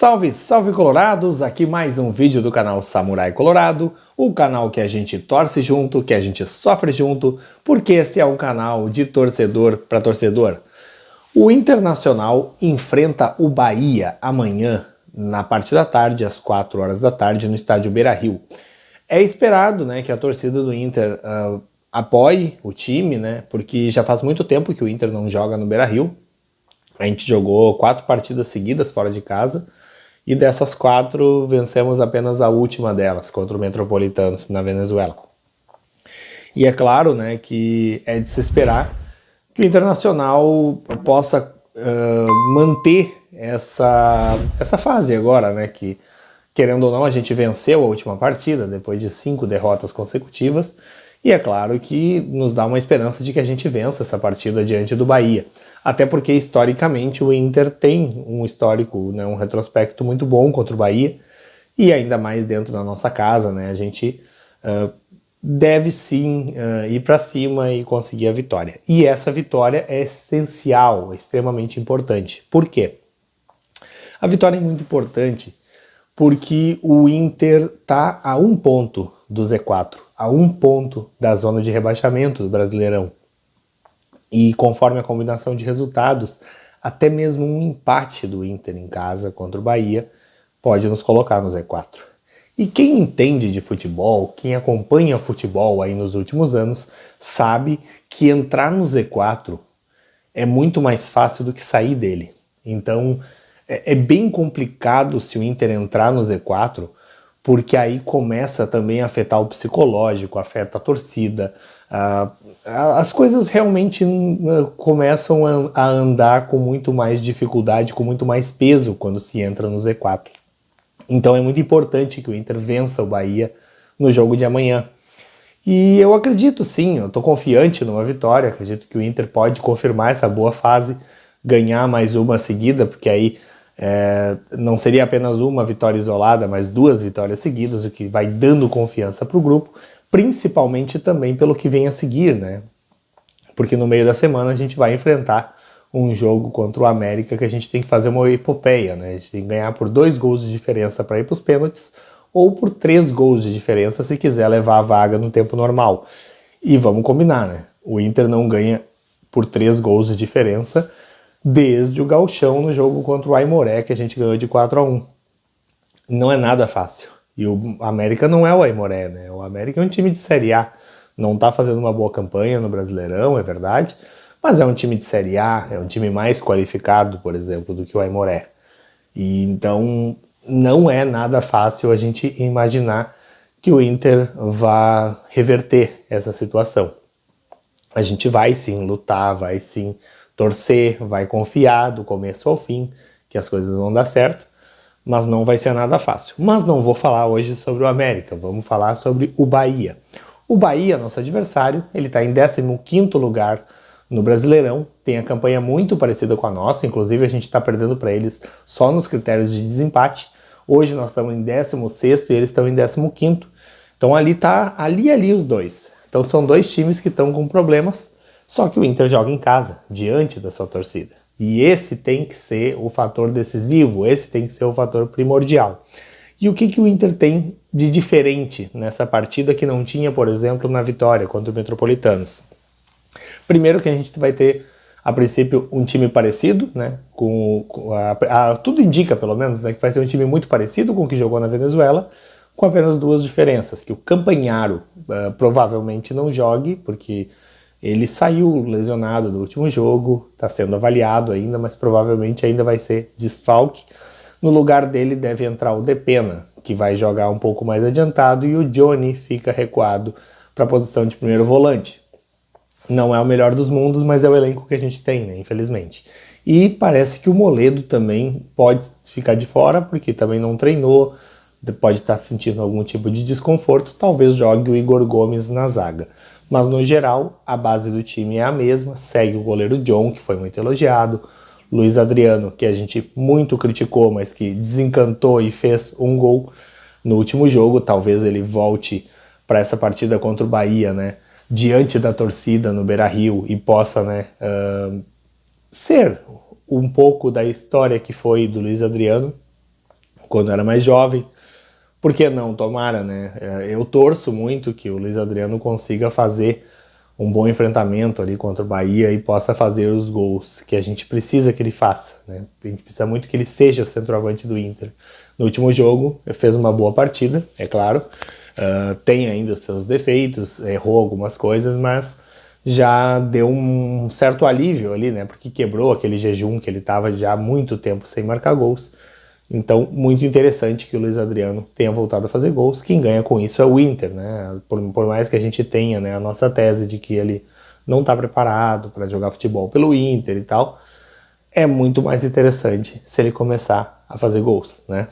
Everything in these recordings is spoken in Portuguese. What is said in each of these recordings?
Salve, salve colorados! Aqui mais um vídeo do canal Samurai Colorado, o canal que a gente torce junto, que a gente sofre junto, porque esse é um canal de torcedor para torcedor. O Internacional enfrenta o Bahia amanhã, na parte da tarde, às 4 horas da tarde, no estádio Beira-Rio. É esperado, né, que a torcida do Inter apoie o time, né, porque já faz muito tempo que o Inter não joga no Beira-Rio. A gente jogou 4 partidas seguidas fora de casa, e dessas 4 vencemos apenas a última delas, contra o Metropolitanos, na Venezuela. E é claro, né, que é de se esperar que o Internacional possa manter essa fase agora, né, que, querendo ou não, a gente venceu a última partida, depois de 5 derrotas consecutivas, e é claro que nos dá uma esperança de que a gente vença essa partida diante do Bahia. Até porque, historicamente, o Inter tem um histórico, né, um retrospecto muito bom contra o Bahia, e ainda mais dentro da nossa casa, né, a gente deve sim ir para cima e conseguir a vitória. E essa vitória é essencial, é extremamente importante. Por quê? A vitória é muito importante porque o Inter está a 1 ponto do Z4, a 1 ponto da zona de rebaixamento do Brasileirão. E conforme a combinação de resultados, até mesmo um empate do Inter em casa contra o Bahia pode nos colocar no Z4. E quem entende de futebol, quem acompanha futebol aí nos últimos anos, sabe que entrar no Z4 é muito mais fácil do que sair dele. Então é bem complicado se o Inter entrar no Z4, porque aí começa também a afetar o psicológico, afeta a torcida, as coisas realmente começam a andar com muito mais dificuldade, com muito mais peso quando se entra no Z4. Então é muito importante que o Inter vença o Bahia no jogo de amanhã. E eu acredito sim, eu estou confiante numa vitória, acredito que o Inter pode confirmar essa boa fase, ganhar mais uma seguida, porque aí não seria apenas uma vitória isolada, mas 2 vitórias seguidas, o que vai dando confiança para o grupo, principalmente também pelo que vem a seguir, né? Porque no meio da semana a gente vai enfrentar um jogo contra o América que a gente tem que fazer uma epopeia, né? A gente tem que ganhar por 2 gols de diferença para ir para os pênaltis, ou por 3 gols de diferença se quiser levar a vaga no tempo normal. E vamos combinar, né? O Inter não ganha por 3 gols de diferença desde o gauchão no jogo contra o Aimoré, que a gente ganhou de 4-1. Não é nada fácil. E o América não é o Aimoré, né? O América é um time de Série A. Não tá fazendo uma boa campanha no Brasileirão, é verdade, mas é um time de Série A, é um time mais qualificado, por exemplo, do que o Aimoré. E então não é nada fácil a gente imaginar que o Inter vá reverter essa situação. A gente vai sim lutar, vai sim torcer, vai confiar do começo ao fim que as coisas vão dar certo, mas não vai ser nada fácil. Mas não vou falar hoje sobre o América, vamos falar sobre o Bahia. O Bahia, nosso adversário, ele está em 15º lugar no Brasileirão, tem a campanha muito parecida com a nossa, inclusive a gente está perdendo para eles só nos critérios de desempate. Hoje nós estamos em 16º e eles estão em 15º, então ali tá ali os dois. Então são 2 times que estão com problemas, só que o Inter joga em casa, diante da sua torcida. E esse tem que ser o fator decisivo, esse tem que ser o fator primordial. E o que o Inter tem de diferente nessa partida que não tinha, por exemplo, na vitória contra o Metropolitanos? Primeiro que a gente vai ter, a princípio, um time parecido, né? Tudo indica, pelo menos, né, que vai ser um time muito parecido com o que jogou na Venezuela, com apenas 2 diferenças, que o Campagnaro provavelmente não jogue, porque ele saiu lesionado do último jogo, está sendo avaliado ainda, mas provavelmente ainda vai ser desfalque. No lugar dele deve entrar o Depena, que vai jogar um pouco mais adiantado, e o Johnny fica recuado para a posição de primeiro volante. Não é o melhor dos mundos, mas é o elenco que a gente tem, né, infelizmente. E parece que o Moledo também pode ficar de fora, porque também não treinou, pode estar sentindo algum tipo de desconforto, talvez jogue o Igor Gomes na zaga. Mas no geral, a base do time é a mesma, segue o goleiro John, que foi muito elogiado, Luiz Adriano, que a gente muito criticou, mas que desencantou e fez um gol no último jogo, talvez ele volte para essa partida contra o Bahia, né, diante da torcida no Beira-Rio e possa, né, ser um pouco da história que foi do Luiz Adriano. quando era mais jovem. Por que não? Tomara, né? Eu torço muito que o Luiz Adriano consiga fazer um bom enfrentamento ali contra o Bahia e possa fazer os gols que a gente precisa que ele faça, né? A gente precisa muito que ele seja o centroavante do Inter. No último jogo, ele fez uma boa partida, é claro. Tem ainda os seus defeitos, errou algumas coisas, mas já deu um certo alívio ali, né? Porque quebrou aquele jejum que ele estava já há muito tempo sem marcar gols. Então, muito interessante que o Luiz Adriano tenha voltado a fazer gols. Quem ganha com isso é o Inter, né? Por mais que a gente tenha, né, a nossa tese de que ele não está preparado para jogar futebol pelo Inter e tal, é muito mais interessante se ele começar a fazer gols, né?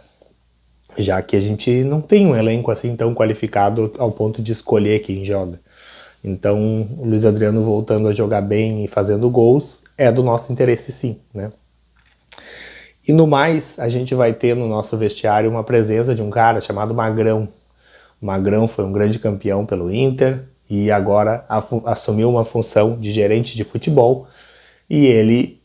Já que a gente não tem um elenco assim tão qualificado ao ponto de escolher quem joga. Então, o Luiz Adriano voltando a jogar bem e fazendo gols é do nosso interesse, sim, né? E no mais, a gente vai ter no nosso vestiário uma presença de um cara chamado Magrão. O Magrão foi um grande campeão pelo Inter e agora assumiu uma função de gerente de futebol e ele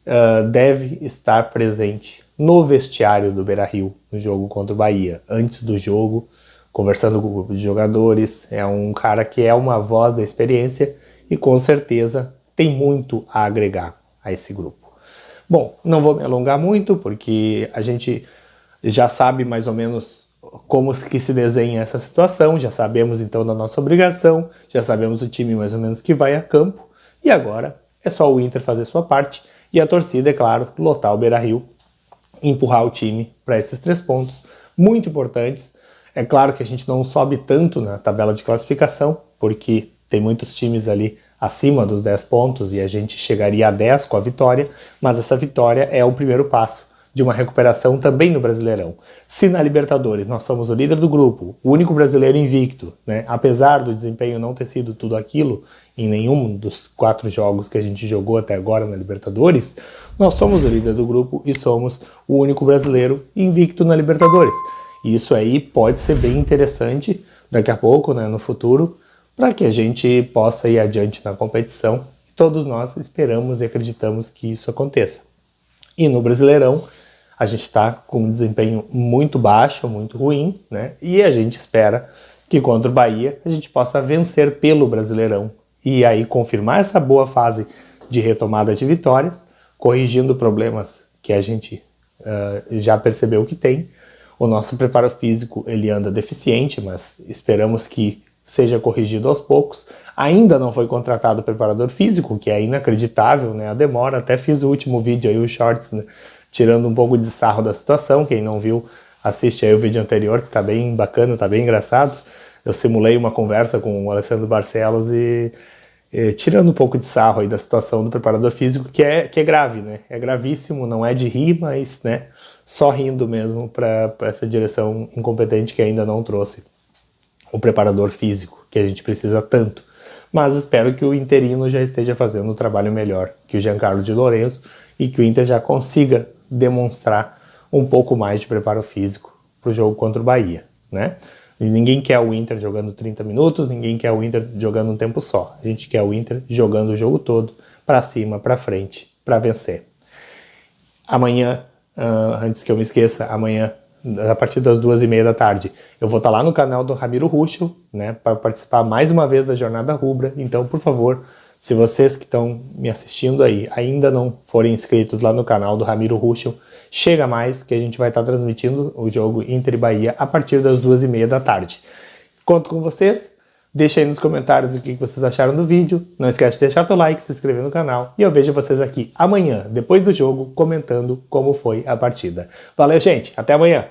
deve estar presente no vestiário do Beira-Rio, no jogo contra o Bahia. Antes do jogo, conversando com o grupo de jogadores, é um cara que é uma voz da experiência e com certeza tem muito a agregar a esse grupo. Bom, não vou me alongar muito, porque a gente já sabe mais ou menos como que se desenha essa situação, já sabemos então da nossa obrigação, já sabemos o time mais ou menos que vai a campo, e agora é só o Inter fazer sua parte, e a torcida, é claro, lotar o Beira-Rio, empurrar o time para esses 3 pontos, muito importantes. É claro que a gente não sobe tanto na tabela de classificação, porque tem muitos times ali acima dos 10 pontos e a gente chegaria a 10 com a vitória, mas essa vitória é o primeiro passo de uma recuperação também no Brasileirão. Se na Libertadores nós somos o líder do grupo, o único brasileiro invicto, né, apesar do desempenho não ter sido tudo aquilo em nenhum dos 4 jogos que a gente jogou até agora na Libertadores, nós somos o líder do grupo e somos o único brasileiro invicto na Libertadores. E isso aí pode ser bem interessante daqui a pouco, né, no futuro, para que a gente possa ir adiante na competição. Todos nós esperamos e acreditamos que isso aconteça. E no Brasileirão, a gente está com um desempenho muito baixo, muito ruim, né? E a gente espera que contra o Bahia a gente possa vencer pelo Brasileirão e aí confirmar essa boa fase de retomada de vitórias, corrigindo problemas que a gente já percebeu que tem. O nosso preparo físico ele anda deficiente, mas esperamos que seja corrigido aos poucos. Ainda não foi contratado o preparador físico, que é inacreditável, né? A demora. Até fiz o último vídeo aí, o Shorts, né? Tirando um pouco de sarro da situação. Quem não viu, assiste aí o vídeo anterior, que tá bem bacana, tá bem engraçado. Eu simulei uma conversa com o Alessandro Barcelos e tirando um pouco de sarro aí da situação do preparador físico, que é grave, né? É gravíssimo, não é de rir, mas, né, só rindo mesmo para essa direção incompetente que ainda não trouxe o preparador físico, que a gente precisa tanto. Mas espero que o interino já esteja fazendo um trabalho melhor que o Giancarlo de Lourenço e que o Inter já consiga demonstrar um pouco mais de preparo físico para o jogo contra o Bahia, né? E ninguém quer o Inter jogando 30 minutos, ninguém quer o Inter jogando um tempo só. A gente quer o Inter jogando o jogo todo, para cima, para frente, para vencer. Amanhã, antes que eu me esqueça, amanhã, a partir das 2h30 da tarde, eu vou estar lá no canal do Ramiro Ruschel, né, para participar mais uma vez da Jornada Rubra. Então, por favor, se vocês que estão me assistindo aí ainda não forem inscritos lá no canal do Ramiro Ruschel, chega mais que a gente vai estar transmitindo o jogo Inter e Bahia a partir das 2h30 da tarde. Conto com vocês. Deixa aí nos comentários o que vocês acharam do vídeo. Não esquece de deixar teu like, se inscrever no canal. E eu vejo vocês aqui amanhã, depois do jogo, comentando como foi a partida. Valeu, gente. Até amanhã.